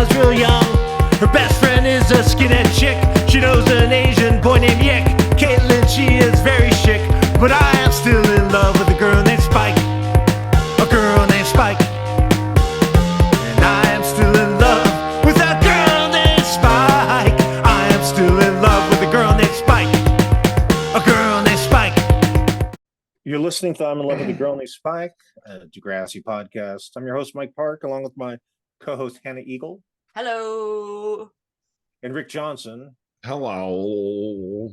was real young. Her best friend is a skinhead chick. She knows an Asian boy named Yick. Caitlin, she is very chic, but I am still in love with a girl named Spike. A girl named Spike. And I am still in love with a girl named Spike. I am still in love with a girl named Spike. A girl named Spike. You're listening to I'm in Love with a Girl Named Spike, a Degrassi podcast. I'm your host, Mike Park, along with my co-host, Hannah Eagle. Hello. And Rick Johnson. Hello.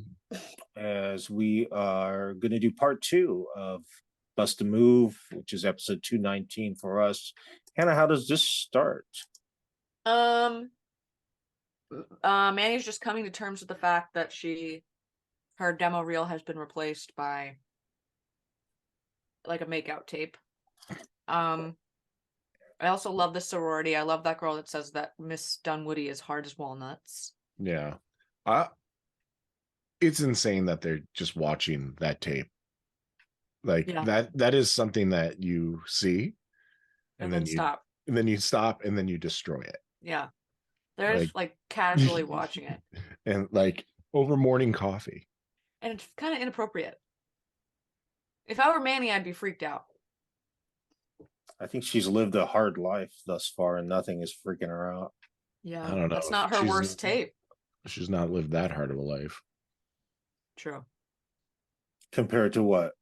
As we are going to do part 2 of Bust a Move, which is episode 219 for us. Hannah, how does this start? Manny's just coming to terms with the fact that her demo reel has been replaced by like a makeout tape. I also love the sorority. I love that girl that says that Miss Dunwoody is hard as walnuts. Yeah. It's insane that they're just watching that tape. Like that is something that you see and then you stop. And then you stop and then you destroy it. Yeah. They're just like casually watching it. And like over morning coffee. And it's kind of inappropriate. If I were Manny, I'd be freaked out. I think she's lived a hard life thus far and nothing is freaking her out. Yeah. I don't know. That's not her worst tape. She's not lived that hard of a life. True. Compared to what?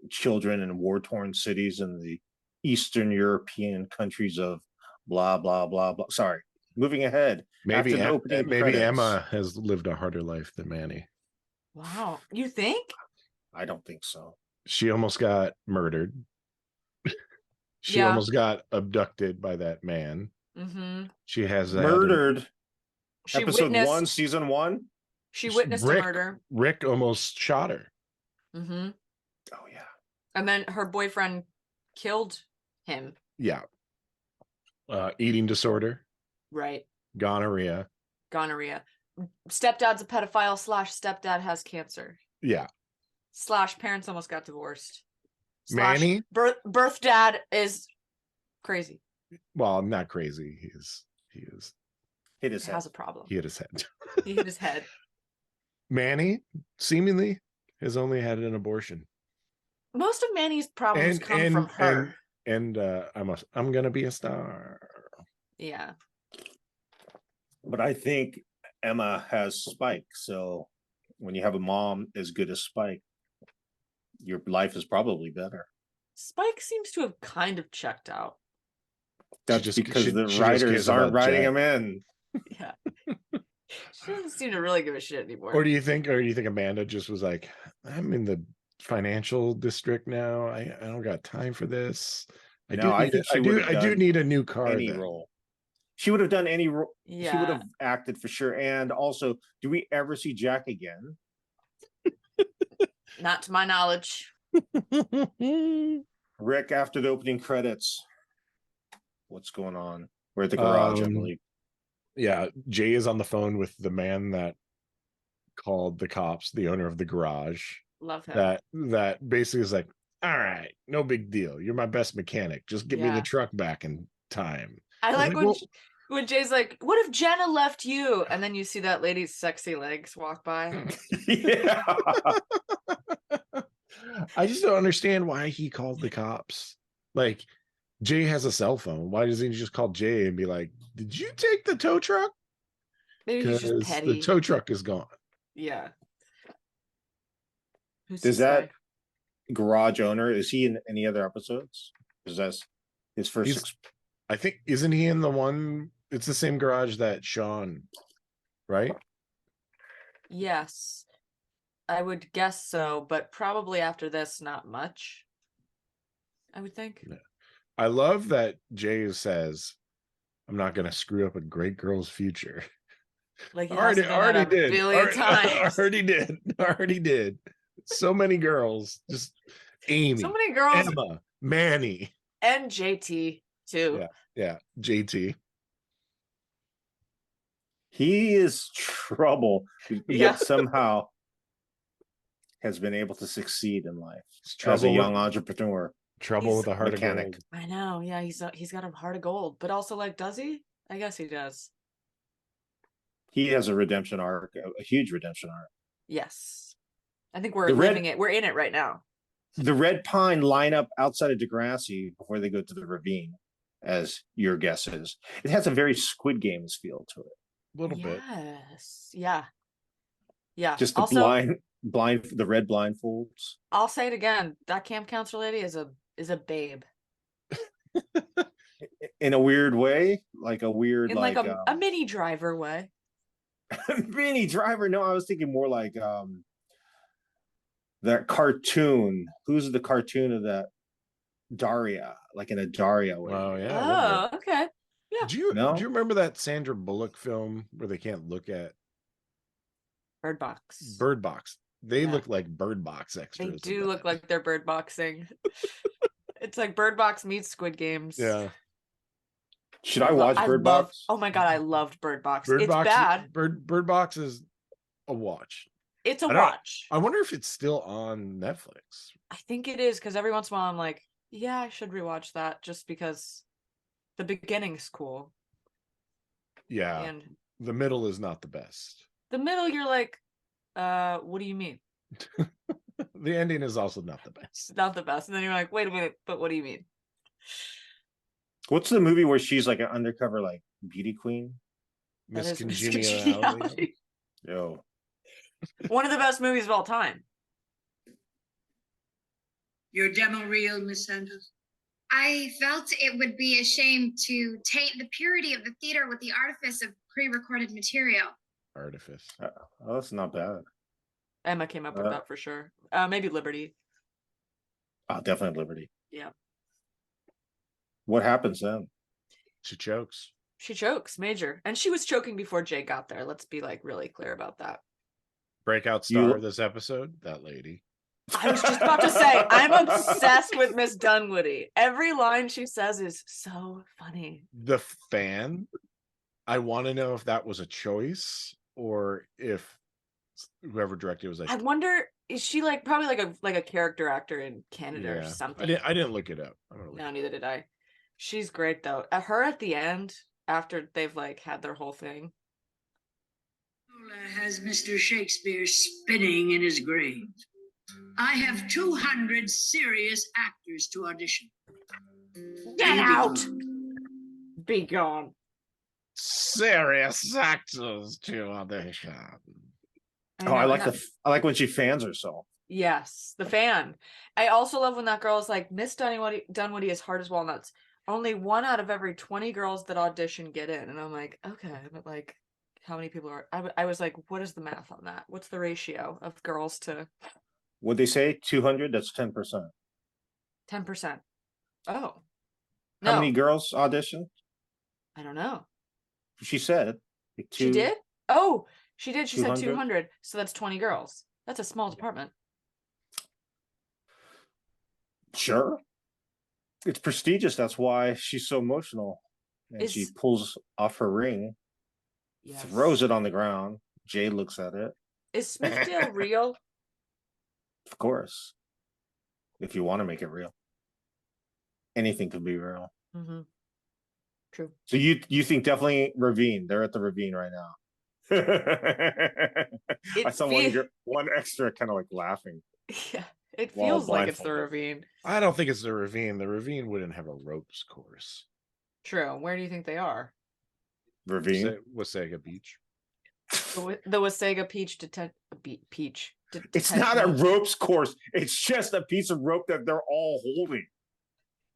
Children in war-torn cities in the Eastern European countries of blah, blah, blah, blah. Sorry. Moving ahead. Maybe Emma has lived a harder life than Manny. Wow. You think? I don't think so. She almost got murdered. She almost got abducted by that man. Mm-hmm. She has murdered. Episode 1, season 1. She witnessed a murder. Rick almost shot her. Mm-hmm. Oh yeah. And then her boyfriend killed him. Yeah. Eating disorder. Right. Gonorrhea. Stepdad's a pedophile / stepdad has cancer. Yeah. / parents almost got divorced. Manny? Birth dad is crazy. Well, not crazy. He is. Hit his head. Has a problem. He hit his head. He hit his head. Manny, seemingly, has only had an abortion. Most of Manny's problems come from her. And I'm gonna be a star. Yeah. But I think Emma has Spike. So when you have a mom as good as Spike, your life is probably better. Spike seems to have kind of checked out. That's because the writers aren't writing him in. Yeah. She doesn't seem to really give a shit anymore. Or do you think Amanda just was like, I'm in the financial district now. I don't got time for this. I do need a new car. Any role. She would have done any role. Yeah. She would have acted for sure. And also, do we ever see Jack again? Not to my knowledge. Rick, after the opening credits, what's going on? We're at the garage, I believe. Yeah, Jay is on the phone with the man that called the cops, the owner of the garage. Love him. That basically is like, all right, no big deal. You're my best mechanic. Just get me the truck back in time. I like when Jay's like, what if Jenna left you? And then you see that lady's sexy legs walk by. Yeah. I just don't understand why he called the cops. Like, Jay has a cell phone. Why doesn't he just call Jay and be like, did you take the tow truck? Maybe he's just petty. The tow truck is gone. Yeah. Does that garage owner, is he in any other episodes? Is that his first? I think, isn't he in the one? It's the same garage that Sean, right? Yes. I would guess so, but probably after this, not much. I would think. Yeah. I love that Jay says, I'm not going to screw up a great girl's future. Like he already did. So many girls. Just Amy. So many girls. Emma. Manny. And JT, too. Yeah. JT. He is trouble, yet somehow has been able to succeed in life as a young entrepreneur. Trouble with a heart mechanic. of gold. I know. Yeah, he's got a heart of gold, but also, like, does he? I guess he does. He has a redemption arc, a huge redemption arc. Yes. I think we're The red- living it. We're in it right now. The Red Pine line up outside of Degrassi before they go to the ravine, as your guess is. It has a very Squid Games feel to it. A little bit. Yes. Yeah. Yeah. Just the Also, the red blindfolds. I'll say it again. That camp counselor lady is a babe. In a weird way, like a weird, In like a mini driver way. mini driver. No, I was thinking more like that cartoon. Who's the cartoon of that? Daria, like in a Daria way. Oh yeah. Oh, okay. Yeah. Do you remember that Sandra Bullock film where they can't look at Bird Box? Bird Box? They look like Bird Box extras. They do look like they're bird boxing. It's like Bird Box meets Squid Games. Yeah. Should I watch Bird Box? Oh my god, I loved Bird Box. Bird It's Box, bad. Bird Box is a watch. It's a watch. I wonder if it's still on Netflix. I think it is, because every once in a while I'm like, yeah, I should rewatch that just because the beginning's cool. Yeah. And the middle is not the best. the middle, you're like, what do you mean? The ending is also not the best. It's not the best. And then you're like, wait a minute, but what do you mean? What's the movie where she's like an undercover like beauty queen? That Miss is Miss Congeniality. Congeniality. Yo, One of the best movies of all time. Your demo reel, Miss Santos? I felt it would be a shame to taint the purity of the theater with the artifice of pre-recorded material. Artifice. oh, that's not bad. Emma came up with that for sure. Maybe Liberty. Oh, definitely Liberty. Yeah. What happens then? She chokes. She chokes, major. And she was choking before Jay got there. Let's be like really clear about that. Breakout star of this episode, that lady. I was just about to say, I'm obsessed with Miss Dunwoody. Every line she says is so funny. The fan, I want to know if that was a choice or if whoever directed it was like, I wonder, is she like probably like a character actor in Canada or something? I didn't look it up. No, neither did I. She's great though. At her at the end, after they've like had their whole thing. Has Mr. Shakespeare spinning in his grave. I have 200 serious actors to audition. Get out! Be gone. Serious actors to audition. I like when she fans herself. Yes, the fan. I also love when that girl is like, Miss Dunwoody is hard as walnuts. Only 1 out of every 20 girls that audition get in. And I'm like, okay, but like, how many people are... I was like, what is the math on that? What's the ratio of girls to... What'd they say? 200? That's 10%. 10%. Oh. How No, many girls auditioned? I don't know. She said. Like She did? Oh, she did. She 200? said 200. So that's 20 girls. That's a small department. Sure. It's prestigious. That's why she's so emotional. And she pulls off her ring, throws it on the ground. Jay looks at it. Is Smithdale real? Of course. If you want to make it real. Anything could be real. Mm-hmm. True. So you think definitely Ravine. They're at the Ravine right now. I saw one extra kind of like laughing. Yeah. It feels like it's the ravine. I don't think it's the ravine. The ravine wouldn't have a ropes course. True. Where do you think they are? Ravine? Wasaga Beach. The Wasaga Peach. It's not a ropes course. It's just a piece of rope that they're all holding.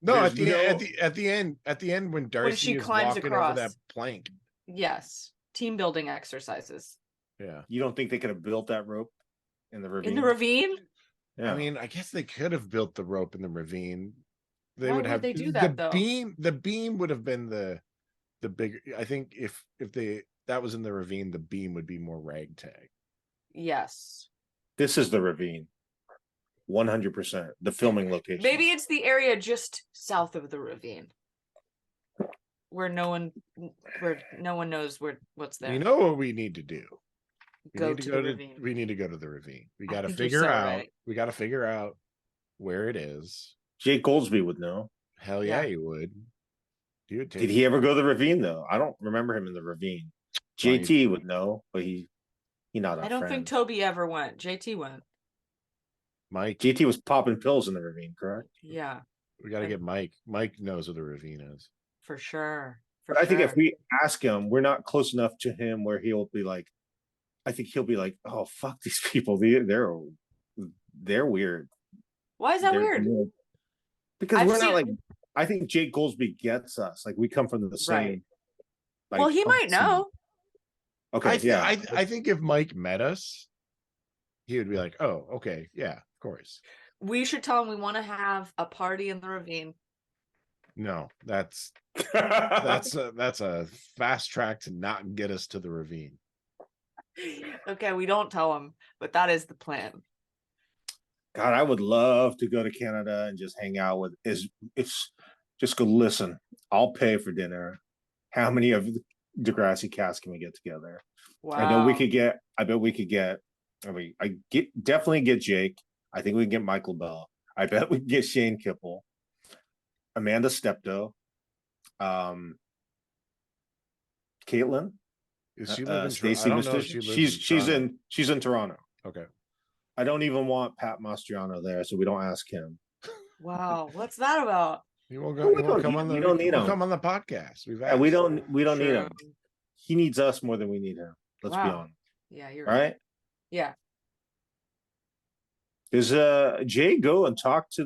No, at the end when Darcy is walking over that plank. Yes. Team building exercises. Yeah. You don't think they could have built that rope in the ravine? In the ravine? Yeah. I mean, I guess they could have built the rope in the ravine. Why would they do that though? The beam would have been the bigger. I think if that was in the ravine, the beam would be more ragtag. Yes. This is the ravine. 100%. The filming location. Maybe it's the area just south of the ravine. Where no one knows what's there. You know what we need to do? We need to go to the ravine. We got to figure out. Right? We got to figure out where it is. Jake Goldsby would know. Hell yeah, he would. Did he ever go to the ravine though? I don't remember him in the ravine. JT would know, but he not. I don't think Toby ever went. JT went. Mike. JT was popping pills in the ravine, correct? Yeah. We got to get Mike. Mike knows where the ravine is. For sure. But I think if we ask him, we're not close enough to him where he'll be like, I think he'll be like, oh, fuck these people. They're weird. Why is that weird? Because we're not like, I think Jake Goldsby gets us. Like we come from the same. Right. Like, well, he might know. Okay. I think if Mike met us, he would be like, oh, okay. Yeah, of course. We should tell him we want to have a party in the ravine. No, that's a fast track to not get us to the ravine. Okay, we don't tell him, but that is the plan. God, I would love to go to Canada and just hang out with just go listen. I'll pay for dinner. How many of the Degrassi cast can we get together? Wow. I know we could get. I bet we could get. Definitely get Jake. I think we can get Michael Bell. I bet we can get Shane Kipple, Amanda Steptoe, Caitlin. Is she live in Stacey Toronto? She's in Toronto. Okay. I don't even want Pat Mastriano there, so we don't ask him. Wow, what's that about? He won't go. He won't come on the. We don't need him. Come on the podcast. We don't need True. him. He needs us more than we need him. Let's be honest. Yeah, you're right. Yeah. Does Jay go and talk to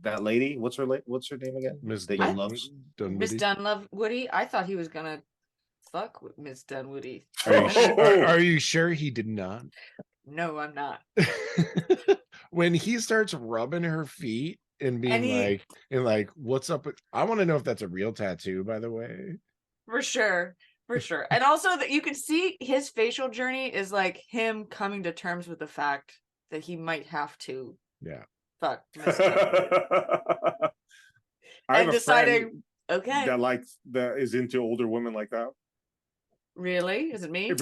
that lady? What's her name again? Miss that you love? Miss Dunwoody. I thought he was gonna fuck with Miss Dunwoody. Are you sure he did not? No, I'm not. When he starts rubbing her feet and being like, what's up with, I want to know if that's a real tattoo, by the way. For sure. And also that you can see his facial journey is like him coming to terms with the fact that he might have to fuck Miss and deciding, okay, that is into older women like that. Really? Is it me?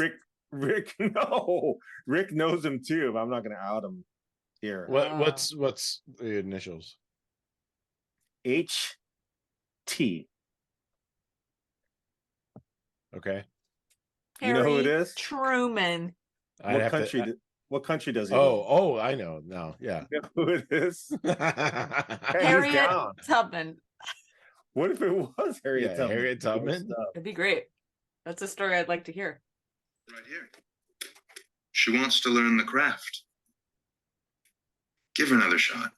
Rick, no. Rick knows him too, but I'm not going to out him here. What's the initials? HT. Okay. You know who it is? Truman. What country does he? Oh, I know. No, yeah. You know who it is? Harriet Tubman. What if it was Harriet Tubman? Harriet Tubman? It'd be great. That's a story I'd like to hear. Right here. She wants to learn the craft. Give her another shot.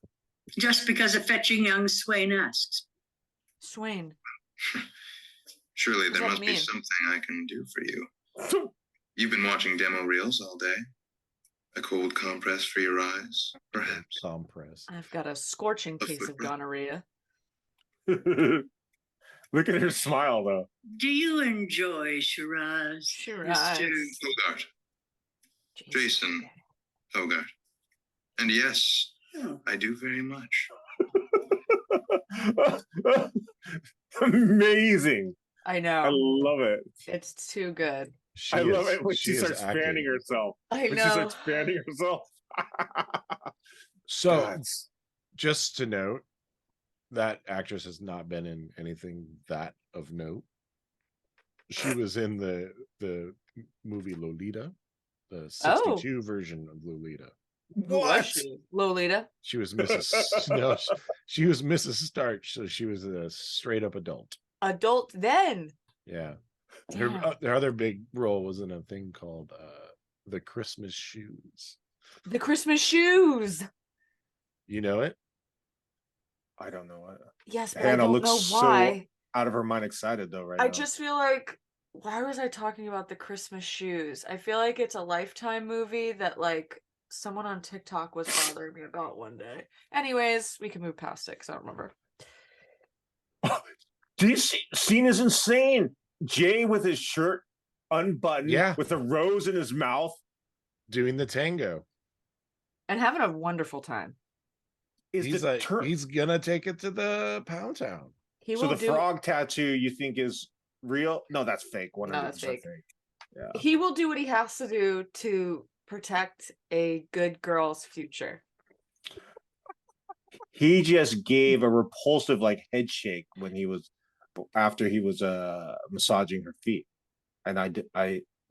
Just because a fetching young swain asks. Swain. Surely there must be something I can do for you. You've been watching demo reels all day. A cold compress for your eyes, perhaps. Compress. I've got a scorching case of gonorrhea. Look at her smile, though. Do you enjoy Shiraz? Shiraz. Hogarth. Jason Hogarth. And yes, I do very much. Amazing. I know. I love it. It's too good. I love it when she starts fanning herself. I know. When she starts fanning herself. So, just to note, that actress has not been in anything that of note. She was in the movie Lolita, the 62 version of Lolita. What? Lolita? She was Mrs. No, she was Mrs. Starch, so she was a straight up adult. Adult then? Yeah. Her other big role was in a thing called The Christmas Shoes. The Christmas Shoes. You know it? I don't know what. Yes, but Hannah I don't know why. So out of her mind excited though right now. I just feel like, why was I talking about The Christmas Shoes? I feel like it's a Lifetime movie that like someone on TikTok was bothering me about one day. Anyways, we can move past it because I don't remember. This scene is insane. Jay with his shirt unbuttoned, with a rose in his mouth, doing the tango and having a wonderful time. He's gonna take it to the Pound Town. So the frog tattoo you think is real? No, that's fake. 100% that's fake. Yeah. He will do what he has to do to protect a good girl's future. He just gave a repulsive like head shake when he was after he was massaging her feet. and I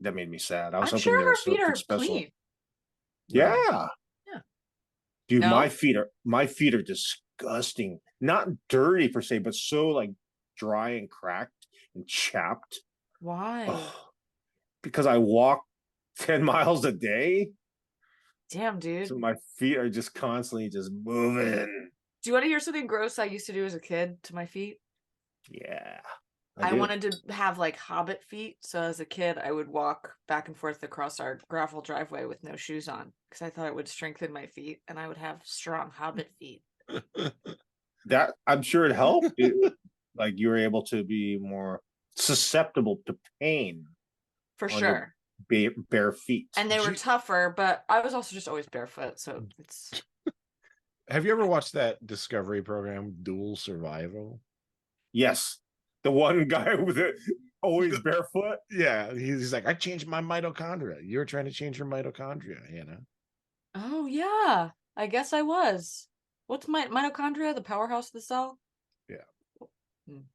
that made me sad. I was I'm hoping sure there her was feet something are special. clean. Yeah. Yeah. Dude, No? my feet are disgusting. Not dirty per se, but so like dry and cracked and chapped. Why? Ugh. Because I walk 10 miles a day. Damn, dude. So my feet are just constantly just moving. Do you want to hear something gross I used to do as a kid to my feet? Yeah. I do. wanted to have like hobbit feet, so as a kid I would walk back and forth across our gravel driveway with no shoes on because I thought it would strengthen my feet and I would have strong hobbit feet. That I'm sure it helped. Like you were able to be more susceptible to pain For on sure. your bare feet. And they were tougher, but I was also just always barefoot, so it's... Have you ever watched that Discovery program, Dual Survival? Yes. The one guy with it always barefoot. Yeah, he's like, I changed my mitochondria. You're trying to change your mitochondria, Hannah. Oh yeah, I guess I was. What's my mitochondria? The powerhouse of the cell? Yeah.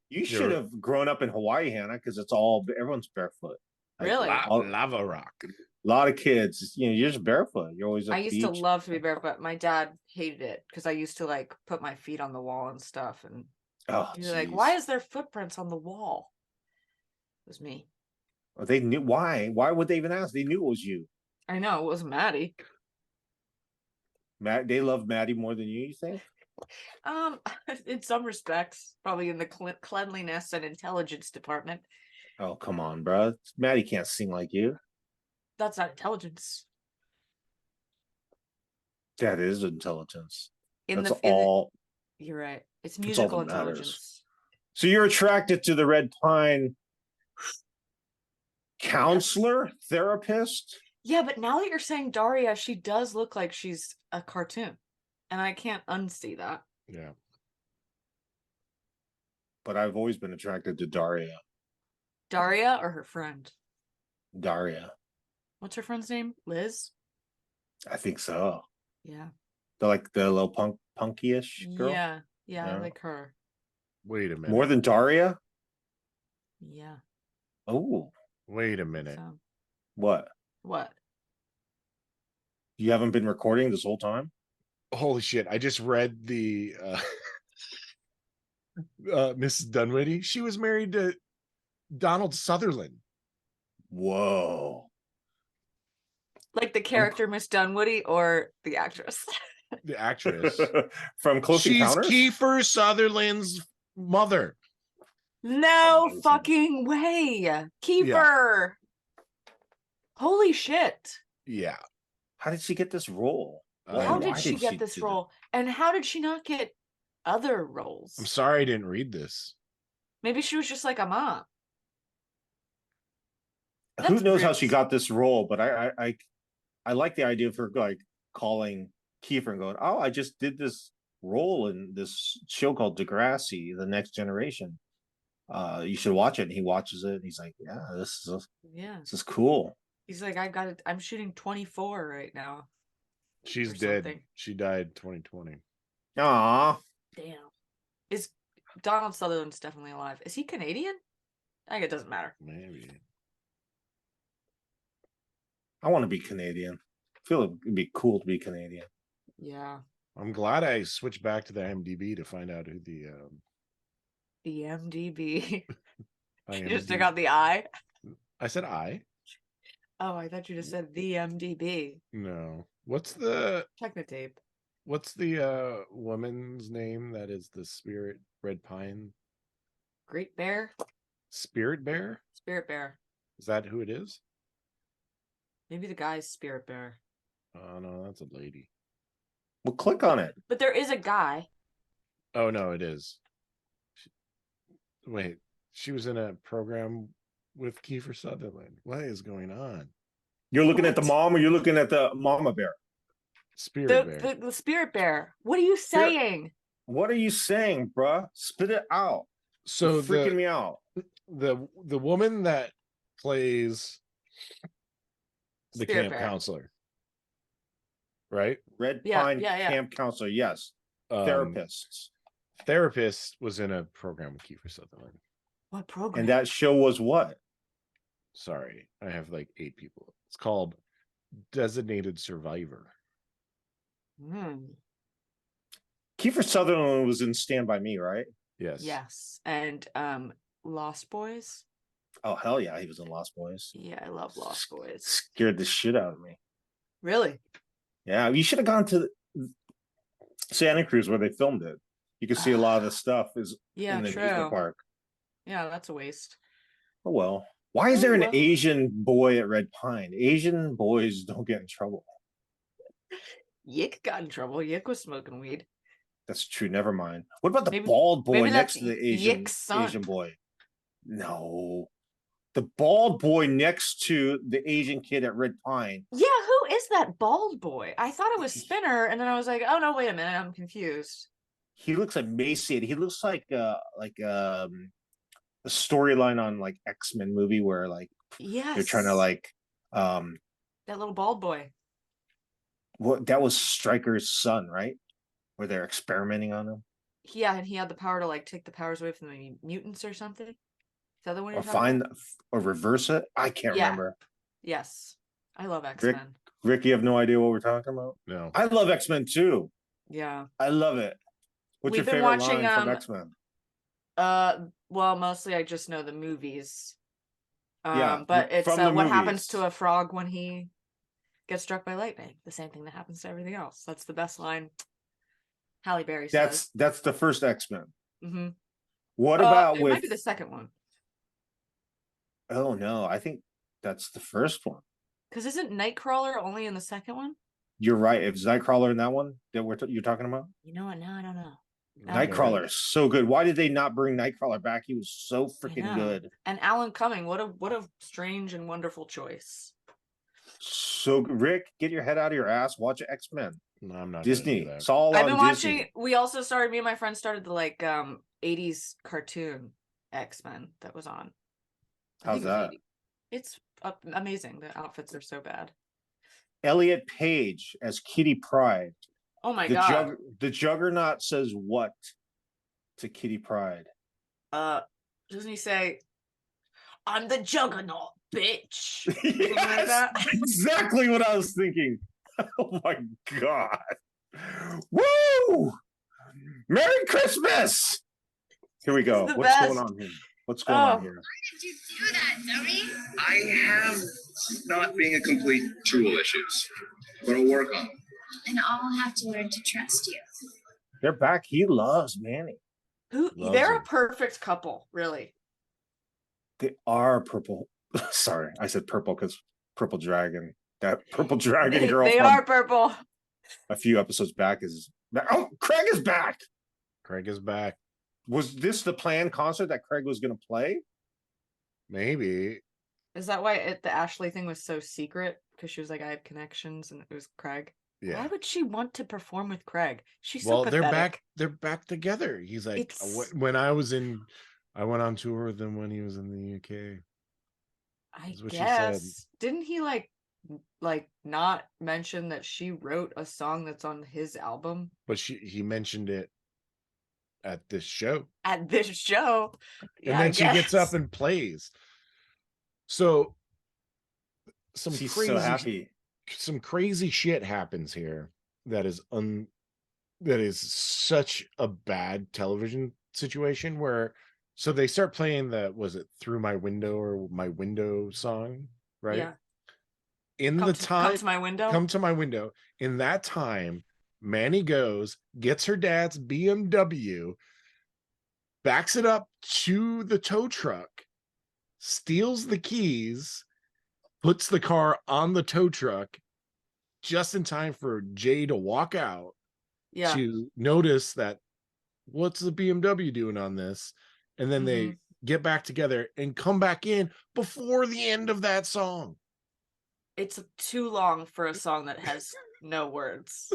You should have grown up in Hawaii, Hannah, because everyone's barefoot. Like, Really? Lava rock. A lot of kids, you're just barefoot. You're always at I the used to beach. love to be barefoot. My dad hated it because I used to like put my feet on the wall and stuff, and he's like, "Why is there footprints on the wall?" It was me. Well, they knew why. Why would they even ask? They knew it was you. I know it wasn't Maddie. They love Maddie more than you think? In some respects, probably in the cleanliness and intelligence department. Oh, come on, bro. Maddie can't sing like you. That's not intelligence. That is intelligence. You're right. It's That's all musical that matters. intelligence. So you're attracted to the Red Pine counselor, therapist? Yeah, but now that you're saying Daria, she does look like she's a cartoon. And I can't unsee that. Yeah. But I've always been attracted to Daria. Daria or her friend? Daria. What's her friend's name? Liz? I think so. Yeah. They're like the little punky-ish girl. Yeah, I like her. Wait a minute. More than Daria? Yeah. Oh. Wait a minute. So, What? You haven't been recording this whole time? Holy shit. I just read the Mrs. Dunwitty. She was married to Donald Sutherland. Whoa. Like the character Miss Dunwoody or the actress? The actress. From Close Encounters? She's Keifer Sutherland's mother. No fucking way. Keifer. Holy shit. Yeah. How did she get this role? How did she get this role? And how did she not get other roles? I'm sorry I didn't read this. Maybe she was just like a mom. Who knows how she got this role? But I like the idea of her like calling Keifer and going, "Oh, I just did this role in this show called Degrassi, The Next Generation. You should watch it." And he watches it, and he's like, "Yeah, this is cool." He's like, I'm shooting 24 right now. She's dead. Something. She died 2020. Aw. Damn. Is Donald Sutherland's definitely alive? Is he Canadian? I think it doesn't matter. Maybe. I want to be Canadian. I feel it'd be cool to be Canadian. Yeah. I'm glad I switched back to the IMDb to find out who the MDB. You just IMDb. took out the I? I said I. Oh, I thought you just said the MDB. No. What's the Technotape. What's the woman's name that is the spirit red pine? Great Bear? Spirit Bear? Spirit Bear. Is that who it is? Maybe the guy's Spirit Bear. Oh no, that's a lady. Well, click on it. But there is a guy. Oh no, it is. Wait, she was in a program with Keifer Sutherland. What is going on? You're looking at the mom, or you're looking at the mama bear? Spirit Bear. The Spirit Bear. What are you saying? What are you saying, bruh? Spit it out. So You're freaking me out. The woman that plays the Spirit camp Bear. counselor, right? Red Yeah, Pine yeah. camp counselor. Yes. Therapists. Therapist was in a program with Keifer Sutherland. What program? And that show was what? Sorry, I have like 8 people. It's called Designated Survivor. Keifer Sutherland was in Stand By Me, right? Yes. Yes. And Lost Boys. Oh hell yeah, he was in Lost Boys. Yeah, I love Lost Boys. Scared the shit out of me. Really? Yeah, you should have gone to Santa Cruz where they filmed it. You can see a lot of the stuff is in the amusement park. Yeah, that's a waste. Oh well. Why is there an well. Asian boy at Red Pine? Asian boys don't get in trouble. Yick got in trouble. Yick was smoking weed. That's true. Never mind. What about the Maybe- bald boy maybe next that's to the Asian Yick's son. Asian boy? No. The bald boy next to the Asian kid at Red Pine. Yeah, who is that bald boy? I thought it was Spinner, and then I was like, oh no, wait a minute, I'm confused. He looks emaciated. He looks like a storyline on like X-Men movie where like Yes. they're trying to like that little bald boy. what that was Stryker's son, right? Where they're experimenting on him. Yeah, and he had the power to like take the powers away from the mutants or something. Is that the one you're Or talking find about? or reverse it. I can't remember. Yes. I love X-Men. Rick, you have no idea what we're talking about? No. I love X-Men too. Yeah. I love it. What's We've your been favorite watching, line from X-Men? Well, mostly I just know the movies. Yeah, But it's from the what happens movies. to a frog when he gets struck by lightning. The same thing that happens to everything else. That's the best line. Halle Berry says. That's the first X-Men. Mm-hmm. What about it with might be the second one. Oh no, I think that's the first one. Because isn't Nightcrawler only in the second one? You're right. If Nightcrawler in that one that you're talking about? You know what? Now I don't know. Nightcrawler is so good. Why did they not bring Nightcrawler back? He was so freaking good. And Alan Cumming, what a strange and wonderful choice. So Rick, get your head out of your ass. Watch X-Men. No, I'm not. Disney. Do that. It's all I've on been Disney. watching. We also started. Me and my friend started the like 80s cartoon X-Men that was on. How's that? It's amazing. The outfits are so bad. Elliot Page as Kitty Pryde. Oh my god. The Juggernaut says what to Kitty Pryde? Doesn't he say, "I'm the Juggernaut, bitch"? Yes, exactly what I was thinking. Oh my god! Woo! Merry Christmas! Here we go. What's going on here? What's going on here? Why did you do that, dummy? I have not being a complete tool issues, but I'll work on them. And I'll have to learn to trust you. They're back. He loves Manny. They're a perfect couple, really. They are purple. Sorry, I said purple because Purple Dragon. That Purple Dragon girl. They are purple. A few episodes back is. Oh, Craig is back. Craig is back. Was this the planned concert that Craig was going to play? Maybe. Is that why the Ashley thing was so secret? Because she was like, I have connections, and it was Craig. Yeah. Why would she want to perform with Craig? She's well, so they're pathetic. back. They're back together. He's like, when I went on tour with him when he was in the UK. I what guess. She said. Didn't he like not mention that she wrote a song that's on his album? But he mentioned it at this show. At this show. And then she gets up and plays. So She's so happy. Some crazy shit happens here that is such a bad television situation where so they start playing was it Through My Window or My Window song, right? Yeah. Come to my window. Come to my window. In that time, Manny goes, gets her dad's BMW, backs it up to the tow truck, steals the keys, puts the car on the tow truck just in time for Jay to walk out to notice that what's the BMW doing on this? And then they get back together and come back in before the end of that song. It's too long for a song that has no words,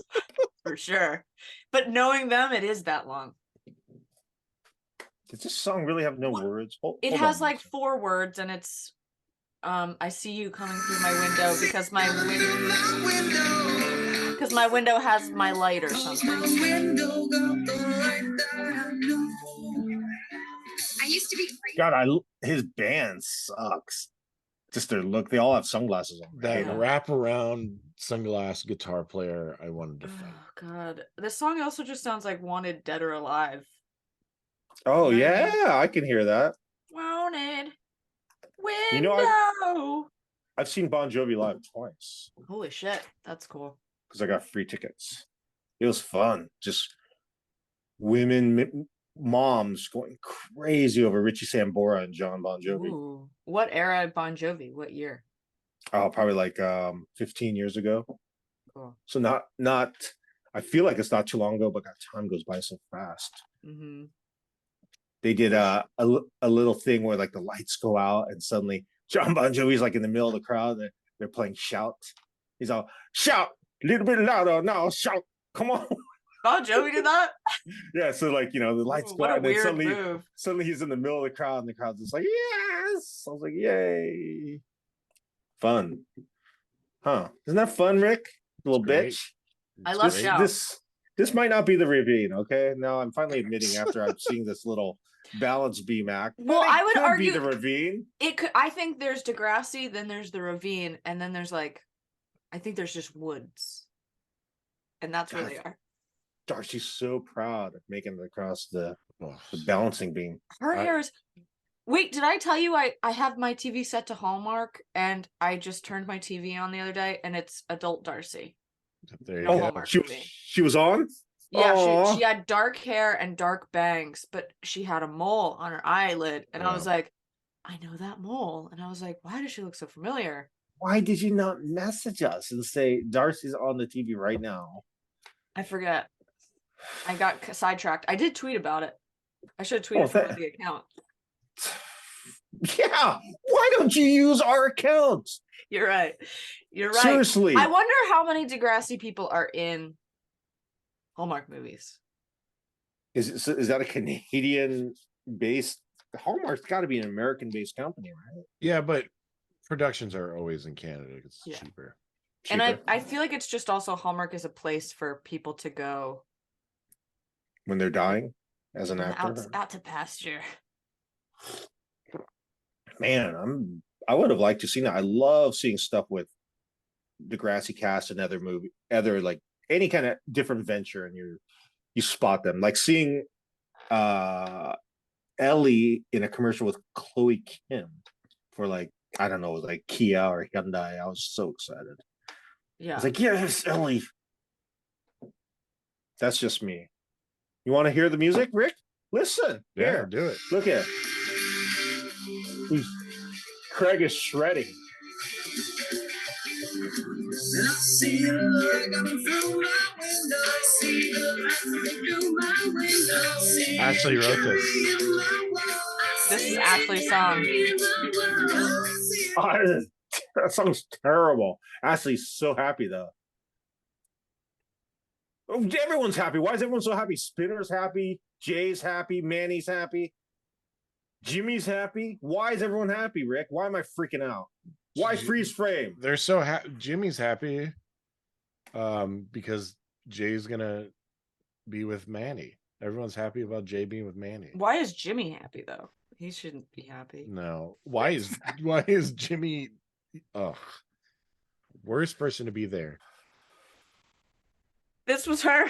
for sure. But knowing them, it is that long. Does this song really have no words? It has like 4 words, and it's I see you coming through my window because my window has my light or something. I used to be God, his band sucks. Just their look. They all have sunglasses on. That Yeah. wraparound sunglass guitar player, I wanted to fight. Oh God, this song also just sounds like "Wanted Dead or Alive." Oh You know what I yeah, mean? I can hear that. Wanted window. You know, I've seen Bon Jovi live twice Holy shit, that's cool. because I got free tickets. It was fun. Just women, moms going crazy over Richie Sambora and John Bon Jovi. Ooh, what era Bon Jovi? What year? Oh, probably like 15 years ago. Cool. So not. I feel like it's not too long ago, but God, time goes by so fast. Mm-hmm. They did a little thing where like the lights go out and suddenly John Bon Jovi's like in the middle of the crowd. They're playing Shout. He's all shout a little bit louder now. Shout, come on. Bon Jovi did that? Yeah, so like the lights Ooh, go what out a and then weird move. suddenly he's in the middle of the crowd and the crowd's just like yes. I was like yay, fun, huh? Isn't that fun, Rick? Little Great. bitch. I love This Shout. this might not be the ravine. Okay, now I'm finally admitting after I'm seeing this little balance beam act. Well, that it I would could argue be the ravine. it could. I think there's Degrassi, then there's the ravine, and then there's like, I think there's just woods, and that's where God, they are. Darcy's so proud of making it across the Oh, balancing beam. Her hair is. Wait, did I tell you I have my TV set to Hallmark, and I just turned my TV on the other day, and it's adult Darcy. there you No go. Hallmark she movie. she was on. Yeah, Aw. she had dark hair and dark bangs, but she had a mole on her eyelid, and I was like, I know that mole, and I was like, why does she look so familiar? Why did you not message us and say Darcy's on the TV right now? I forget. I got sidetracked. I did tweet about it. I should have tweeted from the account. Yeah, why don't you use our account? You're right. You're right. Seriously. I wonder how many Degrassi people are in Hallmark movies. Is that a Canadian based? Hallmark's got to be an American based company, right? Yeah, but productions are always in Canada. It's Yeah. cheaper. And I feel like it's just also Hallmark is a place for people to go When they're dying as an actor. out to pasture. Man, I would have liked to see that. I love seeing stuff with Degrassi cast and other like any kind of different venture, and you spot them. Like seeing Ellie in a commercial with Chloe Kim for like, I don't know, like Kia or Hyundai. I was so excited. Yeah. I was like, yes, Ellie. That's just me. You want to hear the music, Rick? Listen. Yeah, Here. do it. Look at Craig is shredding. And I see the light coming through my window. I see the light coming through my window. Ashley wrote this. This is Ashley's song. Oh, that song's terrible. Ashley's so happy though. Oh, everyone's happy. Why is everyone so happy? Spinner's happy. Jay's happy. Manny's happy. Jimmy's happy. Why is everyone happy, Rick? Why am I freaking out? Why freeze frame? They're so Jimmy's happy because Jay's gonna be with Manny. Everyone's happy about Jay being with Manny. Why is Jimmy happy though? He shouldn't be happy. No. Why is Jimmy worst person to be there? This was her.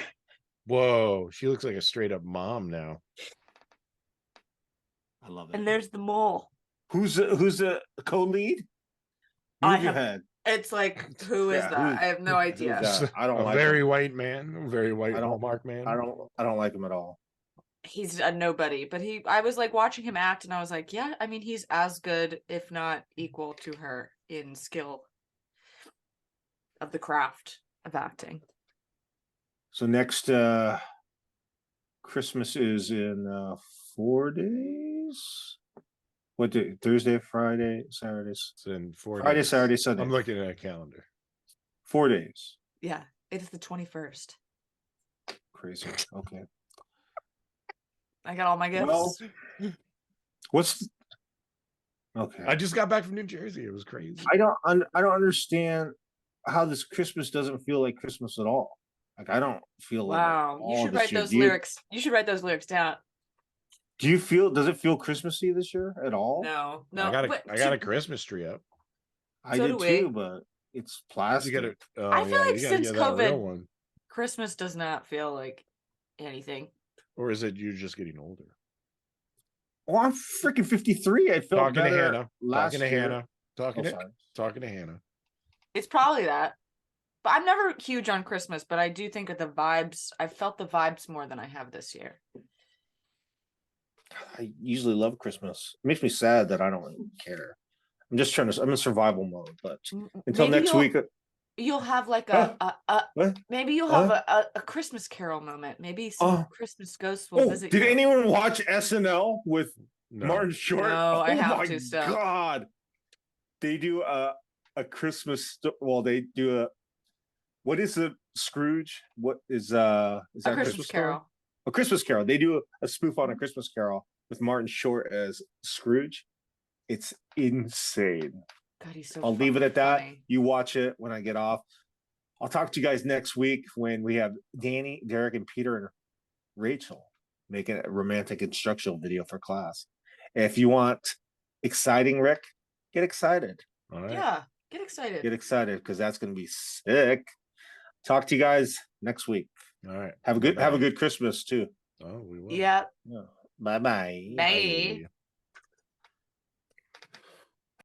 Whoa, she looks like a straight up mom now. I love it. And there's the mole. Who's the co-lead? I Move your have- head. It's like, who is Yeah, that? I have no idea. Who's that? I don't A like very him. white man, a very white I don't- Hallmark man. I don't like him at all. He's a nobody, but I was like watching him act and I was like, yeah, I mean, he's as good, if not equal to her in skill of the craft of acting. So next Christmas is in 4 days. What day? Thursday, Friday, Saturdays. It's in 4 Friday, days. Saturday, Sunday. I'm looking at a calendar. 4 days. Yeah, it is the 21st. Crazy. Okay. I got all my gifts. Well, what's okay? I just got back from New Jersey. It was crazy. I don't understand how this Christmas doesn't feel like Christmas at all. Like I don't feel like Wow, you all should this write year. those lyrics. You should write those lyrics down. Does it feel Christmassy this year at all? No, I got but a Christmas tree up. I So did do we. too, but it's You plastic. got it. I feel like you gotta since get that real COVID- one. Christmas does not feel like anything. Or is it you're just getting older? Oh, I'm freaking 53. I felt Talking to better Hannah. last Talking to year. Hannah. Oh, sorry. Talking to Hannah. It's probably that. But I'm never huge on Christmas, but I do think of the vibes. I felt the vibes more than I have this year. I usually love Christmas. It makes me sad that I don't really care. I'm just trying to. I'm in survival mode, but until Maybe next week. You'll have like Huh? a What? maybe you'll have a Christmas Carol moment. Maybe some Christmas ghosts will Oh, visit did you. anyone watch SNL with No. Martin Short? No, I Oh have my to still. God. They do a Christmas. Well, they do a. What is a Scrooge? What is that A Christmas Story? Carol. A Christmas Carol. They do a spoof on a Christmas Carol with Martin Short as Scrooge. It's insane. God, he's so I'll leave it at that. funny. You watch it when I get off. I'll talk to you guys next week when we have Danny, Derek, and Peter and Rachel making a romantic instructional video for class. If you want exciting, Rick, get excited. All right. Yeah, get excited. Get excited because that's going to be sick. Talk to you guys next week. All right. Have a good Christmas too. Oh, we will. Yeah. Bye-bye. Bye.